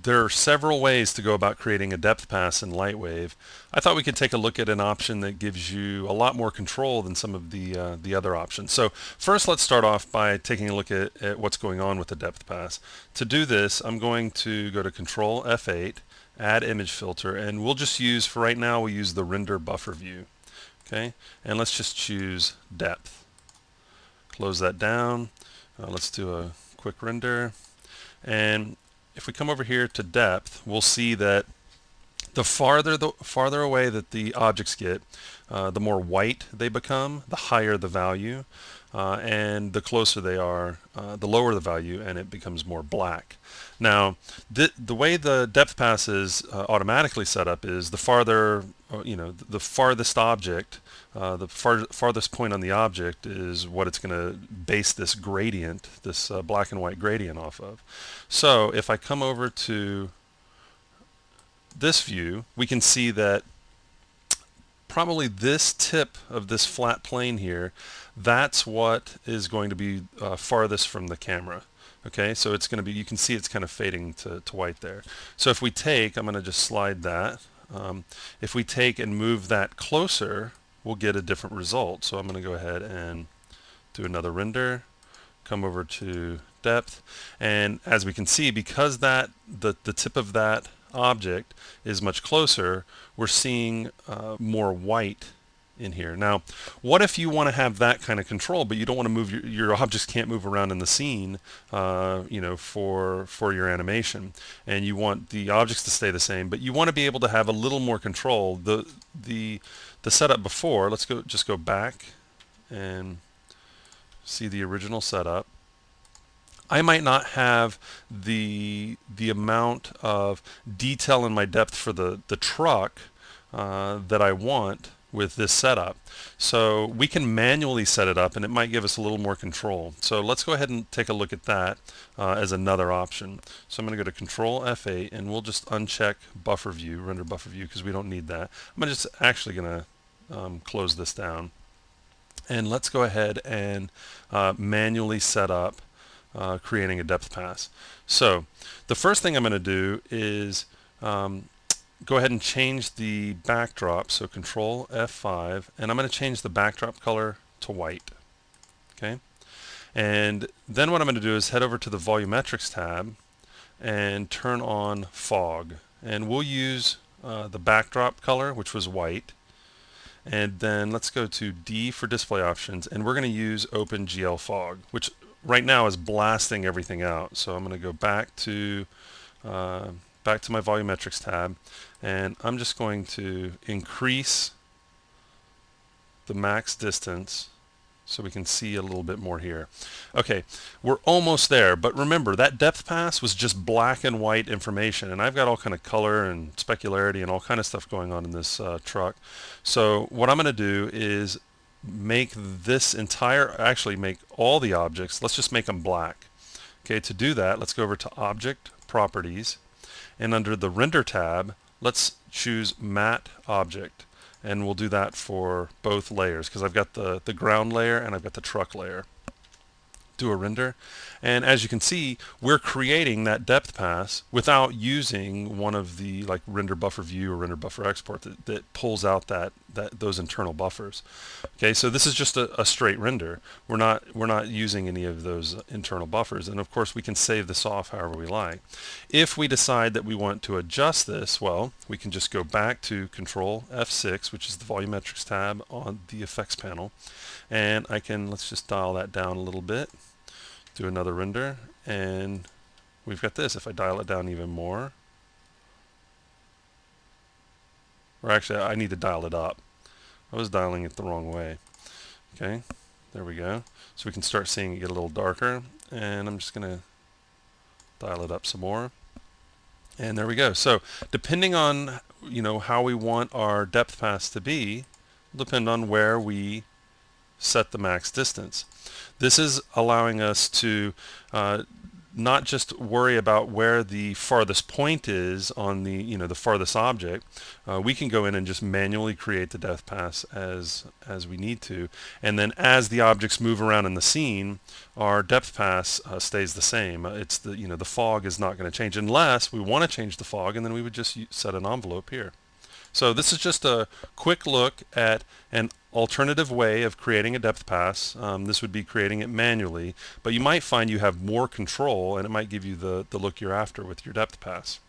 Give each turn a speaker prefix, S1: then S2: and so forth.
S1: there are several ways to go about creating a depth pass in LightWave. I thought we could take a look at an option that gives you a lot more control than some of the other options. So first, let's start off by taking a look at what's going on with the depth pass. To do this, I'm going to go to Control F8, add image filter, and we'll just use, for right now, we'll use the render buffer view. Okay, and let's just choose depth. Close that down. Let's do a quick render. And if we come over here to depth, we'll see that the farther away that the objects get, the more white they become, the higher the value, and the closer they are, the lower the value, and it becomes more black. Now, the way the depth pass is automatically set up is the farther, the farthest object, farthest point on the object is what it's going to base this gradient, this black and white gradient off of. So if I come over to this view, we can see that probably this tip of this flat plane here, that's what is going to be farthest from the camera. Okay, so it's going to be, you can see it's kind of fading to white there. So if we take, I'm going to just slide that. If we take and move that closer, we'll get a different result. So I'm going to go ahead and do another render, come over to depth, and as we can see, because that the tip of that object is much closer, we're seeing more white in here. Now, what if you want to have that kind of control, but you don't want to move your objects can't move around in the scene, for your animation, and you want the objects to stay the same, but you want to be able to have a little more control. The setup before, let's just go back and see the original setup. I might not have the amount of detail in my depth for the truck that I want with this setup. So we can manually set it up, and it might give us a little more control. So let's go ahead and take a look at that as another option. So I'm going to go to Control F8, and we'll just uncheck buffer view, render buffer view, because we don't need that. I'm just actually going to close this down. And let's go ahead and manually set up creating a depth pass. So the first thing I'm going to do is go ahead and change the backdrop. So Control F5, and I'm going to change the backdrop color to white. Okay, and then what I'm going to do is head over to the Volumetrics tab and turn on fog, and we'll use the backdrop color, which was white. And then let's go to D for display options, and we're going to use OpenGL Fog, which right now is blasting everything out. So I'm going to go back to my Volumetrics tab, and I'm just going to increase the max distance so we can see a little bit more here. Okay, we're almost there, but remember that depth pass was just black and white information, and I've got all kind of color and specularity and all kind of stuff going on in this truck. So what I'm going to do is make this actually make all the objects, let's just make them black. Okay, to do that, let's go over to Object, Properties, and under the Render tab, let's choose Matte Object. And we'll do that for both layers, because I've got the ground layer and I've got the truck layer. Do a render, and as you can see, we're creating that depth pass without using one of the like render buffer view or render buffer export that pulls out those internal buffers. Okay, so this is just a straight render. We're not using any of those internal buffers, and of course we can save this off however we like. If we decide that we want to adjust this, well, we can just go back to Control F6, which is the Volumetrics tab on the effects panel, and let's just dial that down a little bit. Do another render, and we've got this. If I dial it down even more, or actually I need to dial it up. I was dialing it the wrong way. Okay, there we go. So we can start seeing it get a little darker, and I'm just going to dial it up some more. And there we go. So depending on how we want our depth pass to be, will depend on where we set the max distance. This is allowing us to not just worry about where the farthest point is on the farthest object. We can go in and just manually create the depth pass as we need to, and then as the objects move around in the scene, our depth pass stays the same. It's the fog is not going to change unless we want to change the fog, and then we would just set an envelope here. So this is just a quick look at an alternative way of creating a depth pass. This would be creating it manually, but you might find you have more control, and it might give you the look you're after with your depth pass.